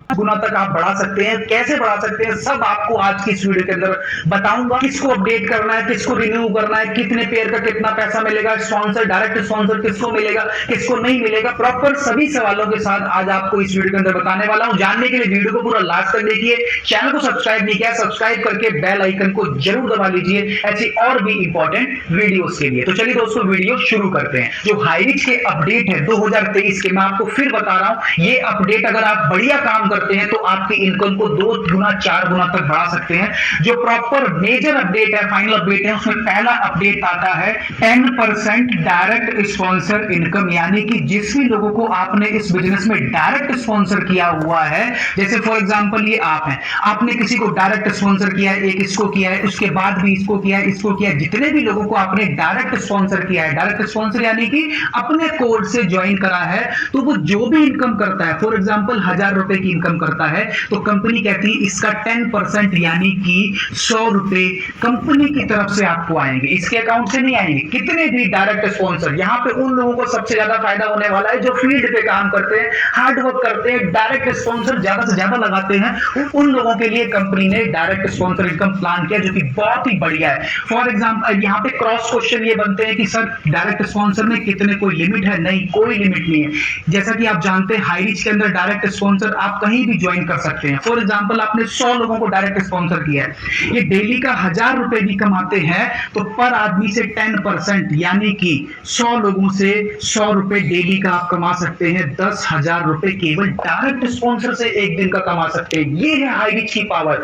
गुना तक आप बढ़ा सकते हैं। कैसे बढ़ा सकते हैं सब आपको आज की इस वीडियो के अंदर बताऊंगा। किसको अपडेट करना है, किसको रिन्यू करना है, कितने पेयर का कितना पैसा मिलेगा, स्पॉन्सर डायरेक्ट स्पॉन्सर किसको मिलेगा, किसको नहीं मिलेगा, प्रॉपर सभी सवालों के साथ आज आपको इस वीडियो के अंदर बताने वाला हूं। जानने के लिए वीडियो को पूरा लास्ट तक देखिए। चैनल को सब्सक्राइब नहीं किया, सब्सक्राइब करके बेल आइकन को जरूर दबा लीजिए ऐसी और भी इंपॉर्टेंट वीडियोस के लिए। तो चलिए दोस्तों वीडियो शुरू करते हैं। जो हाईरिच के अपडेट है 2023 के, मैं आपको फिर बता रहा हूं, ये अपडेट अगर आप बढ़िया काम करते हैं तो आपकी इनकम को 2 गुना 4 गुना तक बढ़ा सकते हैं। जो प्रॉपर मेजर अपडेट है, फाइनल अपडेट है, उसमें पहला अपडेट आता है 10% डायरेक्ट स्पॉन्सर इनकम, यानी कि जिस भी लोगों को आपने इस बिजनेस में डायरेक्ट स्पॉन्सर किया हुआ है, जैसे फॉर एग्जांपल ये आप हैं, आपने किसी को डायरेक्ट स्पॉन्सर किया है, एक इसको किया है, उसके बाद भी इसको किया है, इसको किया है, जितने भी लोगों को आपने डायरेक्ट स्पॉन्सर किया है, डायरेक्ट स्पॉन्सर यानी कि अपने कोड से ज्वाइन करा है, तो वो जो भी इनकम करता है, फॉर एग्जांपल 1000 रुपए की इनकम करता है, तो कंपनी कहती है इसका 10% यानी कि 100 रुपए कंपनी की तरफ से आपको आएंगे, इसके अकाउंट से नहीं आएंगे। कितने भी डायरेक्ट स्पॉन्सर, यहां पे उन लोगों को सबसे ज्यादा फायदा होने वाला है जो फील्ड पे काम करते हैं, हार्ड वर्क करते हैं, डायरेक्ट स्पॉन्सर ज्यादा से ज्यादा लगाते हैं, उन लोगों के लिए कंपनी ने डायरेक्ट स्पॉन्सर इनकम प्लान किया, जो कि बहुत ही बढ़िया है। फॉर एग्जांपल यहां पे क्रॉस क्वेश्चन ये बनते हैं कि सर डायरेक्ट स्पॉन्सर में कितने, कोई लिमिट है? नहीं, कोई लिमिट नहीं है। जैसा कि आप जानते हैं हाईरिच के अंदर डायरेक्ट स्पॉन्सर आप कहीं भी ज्वाइन कर सकते हैं। फॉर एग्जांपल आपने 100 लोगों को डायरेक्ट स्पॉन्सर किया है, ये डेली का 1000 रुपए भी कमाते हैं, तो पर आदमी से 10% यानी कि 100 लोगों से 100 रुपए डेली का आप कमा सकते हैं। 10,000 रुपए केवल डायरेक्ट स्पॉन्सर से एक दिन का कमा सकते हैं। ये है हाईरिच की पावर।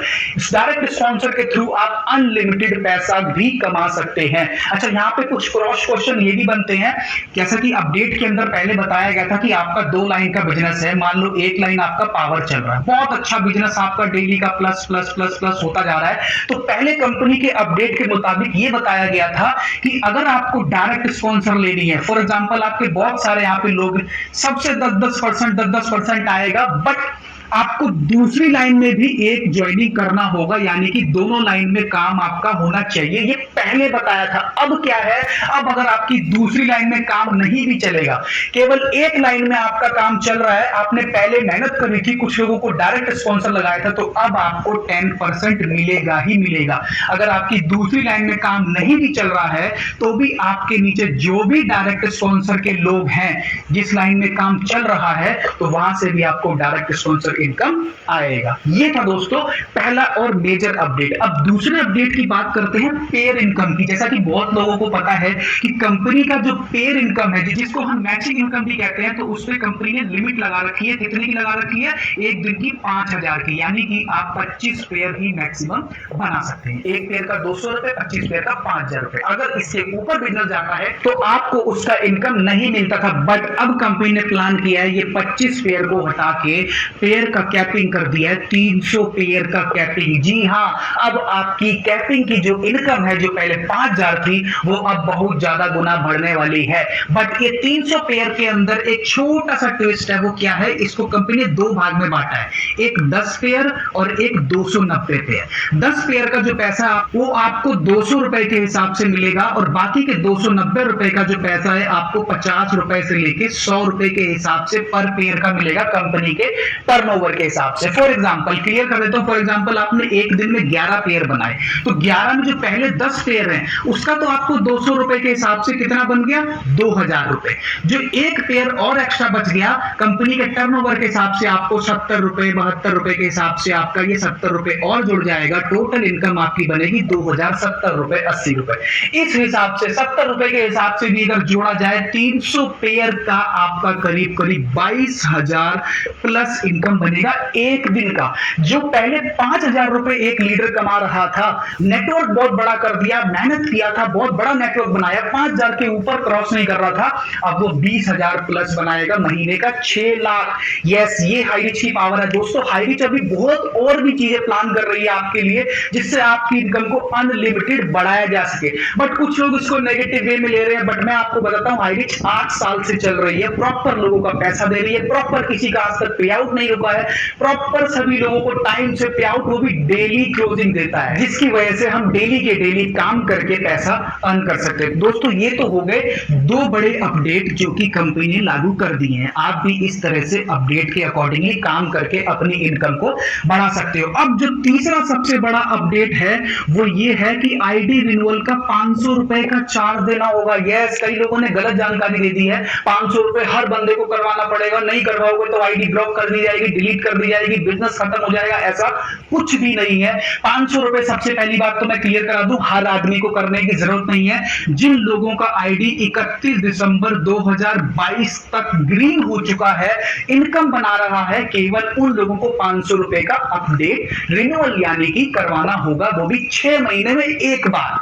डायरेक्ट स्पॉन्सर के थ्रू आप अनलिमिटेड पैसा भी कमा सकते हैं। अच्छा, यहां पे कुछ क्रॉस क्वेश्चन ये भी बनते हैं, जैसा कि अपडेट के अंदर पहले बताया गया था कि आपका 2 लाइन का बिजनेस है, मान लो एक लाइन आपका पावर चल रहा है, बहुत अच्छा बिजनेस आपका डेली का प्लस प्लस प्लस प्लस होता जा रहा है, तो पहले कंपनी के अपडेट के मुताबिक ये बताया गया था कि अगर आपको डायरेक्ट स्पॉन्सर लेनी है, फॉर एग्जांपल आपके बहुत सारे यहाँ पे लोग, सबसे 10-10% आएगा, बट आपको दूसरी लाइन में भी एक ज्वाइनिंग करना होगा, यानी कि दोनों लाइन में काम आपका होना चाहिए, ये पहले बताया था। अब क्या है, अब अगर आपकी दूसरी लाइन में काम नहीं भी चलेगा, केवल एक लाइन में आपका काम चल रहा है, आपने पहले मेहनत करी थी, कुछ लोगों को डायरेक्ट स्पॉन्सर लगाया था, तो अब आपको 10% मिलेगा ही मिलेगा। अगर आपकी दूसरी लाइन में काम नहीं भी चल रहा है, तो भी आपके नीचे जो भी डायरेक्ट स्पॉन्सर के लोग हैं, जिस लाइन में काम चल रहा है, तो वहां से भी आपको डायरेक्ट स्पॉन्सर इनकम आएगा। ये था दोस्तों पहला और मेजर अपडेट। अब दूसरे अपडेट की बात करते हैं पेयर इनकम की। जैसा कि बहुत लोगों को पता है कि कंपनी का जो पेयर इनकम है, जिसको हम मैचिंग इनकम भी कहते हैं, तो उसमें कंपनी ने लिमिट लगा रखी है। कितने की लगा रखी है? एक दिन की 5000 की, यानी कि आप 25 पेयर ही मैक्सिमम बना सकते हैं। एक पेयर का 200 रुपए, 25 पेयर का 5000 रुपए। अगर इससे ऊपर बिजनेस जाता है तो आपको उसका इनकम नहीं मिलता था, बट अब कंपनी ने प्लान किया है, ये 25 पेयर को हटा के पेयर का कैपिंग कर दिया है, 300 पेयर का कैपिंग। जी हां, अब आपकी कैपिंग की जो इनकम है, जो पहले 5000 थी, वो अब बहुत ज्यादा गुना बढ़ने वाली है। बट ये 300 पेयर के अंदर एक छोटा सा ट्विस्ट है, वो क्या है? इसको कंपनी ने 2 भाग में बांटा है, एक 10 पेयर और एक 290 पेयर। 10 पेयर का जो पैसा वो आपको 200 रुपए के हिसाब से मिलेगा, और बाकी के 290 रुपए का जो पैसा है आपको 50 रुपए से लेके 100 रुपए के हिसाब से पर पेयर का मिलेगा, कंपनी के टर्नओवर के हिसाब से। फॉर एग्जांपल क्लियर कर देता हूं, फॉर एग्जांपल आपने एक दिन में 11 पेयर बनाए, तो 11 में जो पहले 10 पेयर हैं, उसका तो आपको 200 रुपए के हिसाब से कितना बन गया? 2000 रुपए। जो एक पेयर और एक्स्ट्रा बच गया, कंपनी के टर्नओवर के हिसाब से आपको 70 रुपए 72 रुपए के हिसाब से आपका ये 70 रुपए और जुड़ जाएगा। टोटल इनकम आपकी बनेगी 2070 रुपए 80 रुपए। इस हिसाब से 70 रुपए के हिसाब से भी अगर जोड़ा जाए, 300 पेयर का आपका करीब करीब 22,000 प्लस इनकम बनेगा एक दिन का। जो पहले 5000 रुपए एक लीडर कमा रहा था, नेटवर्क बहुत बड़ा कर दिया, मेहनत किया था, बहुत बड़ा नेटवर्क बनाया, 5000 के ऊपर क्रॉस नहीं कर रहा था, अब वो 20,000 प्लस बनाएगा महीने का 6 लाख। यस, ये हाईरिच की पावर है दोस्तों। हाईरिच अभी बहुत और भी चीजें प्लान कर रही है आपके लिए, जिससे आपकी इनकम को अनलिमिटेड बढ़ाया जा सके। बट कुछ लोग इसको नेगेटिव वे में ले रहे हैं, बट मैं आपको बताता हूं, हाईरिच 8 साल से चल रही है, प्रॉपर लोगों का पैसा दे रही है, प्रॉपर किसी का आज तक पे आउट नहीं रुका हुआ है, प्रॉपर सभी लोगों को टाइम से पे आउट, वो भी डेली क्लोजिंग देता है, जिसकी वजह से हम डेली के डेली काम करके पैसा अर्न कर सकते हैं। दोस्तों ये तो हो गए दो बड़े अपडेट जो कि कंपनी ने लागू कर दिए हैं। आप भी इस तरह से अपडेट के अकॉर्डिंगली काम करके अपनी इनकम को बढ़ा सकते हो। अब जो तीसरा सबसे बड़ा अपडेट है वो ये है कि आईडी रिन्यूअल का 500 रुपए का चार्ज देना होगा। यस, कई लोगों ने गलत जानकारी दे दी है, 500 रुपए हर बंदे को करवाना पड़ेगा, नहीं करवाओगे तो आईडी ब्लॉक कर दी जाएगी, डिलीट कर दी जाएगी, बिजनेस खत्म हो जाएगा। ऐसा कुछ भी नहीं है। 500 रुपए, सबसे पहली बात तो मैं क्लियर करा दूं, हर आदमी को करने की जरूरत नहीं है। जिन लोगों का आईडी 31 दिसंबर 2022 तक ग्रीन हो चुका है, इनकम बना रहा है, केवल उन लोगों को 500 रुपए का अपडेट रिन्यूअल यानी कि करवाना होगा, वो भी 6 महीने में एक बार।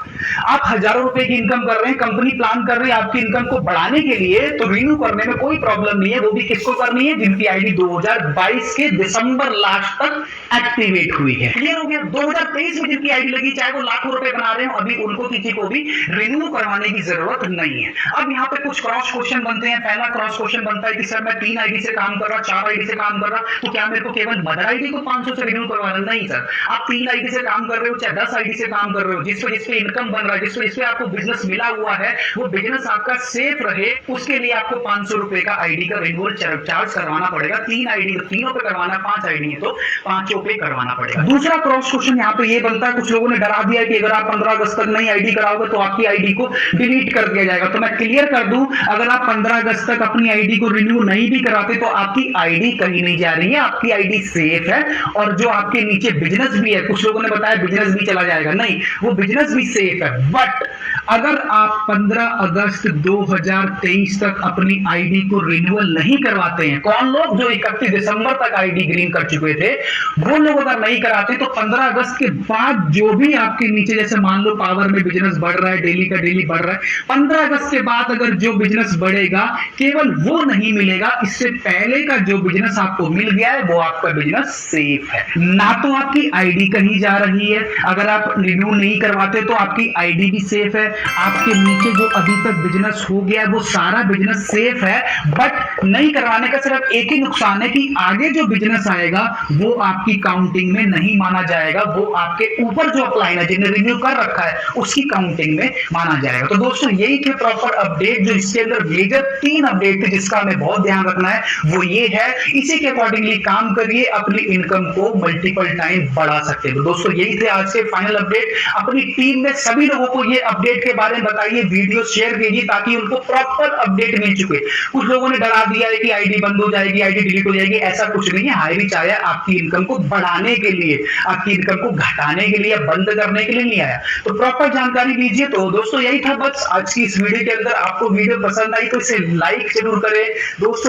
आप हजारों रुपए की इनकम कर रहे हैं, कंपनी प्लान कर रही है आपकी इनकम को बढ़ाने के लिए, तो रिन्यू करने में कोई प्रॉब्लम नहीं है। वो भी किसको करनी है? जिनकी आईडी 2022 के दिसंबर लास्ट तक एक्टिवेट हुई है। क्लियर हो गया? 2023 में जिनकी आईडी लगी, चाहे वो लाखों रुपए बना रहे हो, अभी उनको किसी को भी रिन्यू करवाने की जरूरत नहीं है। अब यहाँ पे कुछ क्रॉस क्वेश्चन बनते हैं। पहला क्रॉस क्वेश्चन बनता है कि सर मैं 3 आईडी से काम कर रहा, 4 आईडी से काम कर रहा, तो क्या मेरे को केवल मदर आईडी को 500 से रिन्यू करवाना? नहीं सर, आप 3 आईडी से काम कर रहे हो, चाहे 10 आईडी से काम कर रहे हो, जिसपे इनकम बन रहा है, जिसपे आपको बिजनेस मिला हुआ है, वो बिजनेस आपका सेफ रहे, उसके लिए आपको 500 रुपए का आईडी का रिन्यूअल चार्ज करवाना पड़ेगा। 3 आईडी, तीनों पे करवाना, 5 आईडी है तो 5 पे करवाना पड़ेगा। दूसरा क्रॉस क्वेश्चन यहाँ पे ये बनता है, कुछ लोगों ने डरा दिया कि अगर आप 15 अगस्त तक नई आईडी कराओगे तो आपकी आईडी को डिलीट कर दिया जाएगा। तो मैं क्लियर कर दूं, अगर आप 15 अगस्त तक अपनी आईडी को रिन्यू नहीं भी कराते तो आपकी आईडी कहीं नहीं जा रही है, आपकी आईडी सेफ है। और जो आपके नीचे बिजनेस भी है, कुछ लोगों ने बताया बिजनेस भी चला जाएगा, नहीं, वो बिजनेस भी सेफ है। बट अगर आप 15 अगस्त 2023 तक अपनी आईडी को रिन्यूअल नहीं करवाते हैं, कौन लोग? जो 31 दिसंबर तक आईडी ग्रीन कर चुके थे, वो लोग अगर नहीं कराते तो 15 अगस्त के बाद जो भी आपके नीचे, जैसे मान लो पावर में बिजनेस बढ़ रहा है, डेली का डेली बढ़ रहा है, 15 अगस्त के बाद अगर जो बिजनेस बढ़ेगा, केवल वो नहीं मिलेगा, इससे पहले का जो बिजनेस आपको मिल गया है वो आपका बिजनेस सेफ है। ना तो आपकी आईडी कहीं जा रही है, अगर आप रिन्यू नहीं करवाते तो आपकी आईडी भी सेफ है, आपके नीचे जो अभी तक बिजनेस हो गया है वो सारा बिजनेस सेफ है। बट नहीं करवाने का सिर्फ एक ही नुकसान है कि आगे जो बिजनेस आएगा वो आपकी काउंटिंग में नहीं माना जाएगा, वो आपके ऊपर जो अपलाइन है, जिन्हें रिन्यू कर रखा है, उसकी काउंटिंग में माना जाएगा। तो दोस्तों यही थे प्रॉपर अपडेट, जो इसके अंदर मेजर 3 अपडेट थे जिसका हमें बहुत ध्यान रखना है, वो ये है। इसी के अकॉर्डिंगली काम करिए, अपनी इनकम को मल्टीपल टाइम बढ़ा सकते हैं। तो दोस्तों यही थे आज के फाइनल अपडेट। अपनी टीम में सभी लोगों को ये अपडेट के बारे में बताइए, वीडियो शेयर कीजिए ताकि उनको प्रॉपर अपडेट मिल चुके। कुछ लोगों ने डरा दिया है कि आईडी बंद हो जाएगी, आईडी डिलीट हो जाएगी, ऐसा कुछ नहीं है। हाईरीच आया आपकी इनकम को बढ़ाने के लिए, आपकी इनकम को घटाने के लिए, बंद करने के लिए नहीं आया। तो प्रॉपर जानकारी लीजिए। तो दोस्तों यही था बस आज की इस वीडियो के अंदर। आपको वीडियो पसंद आई तो इसे लाइक जरूर करें दोस्तों।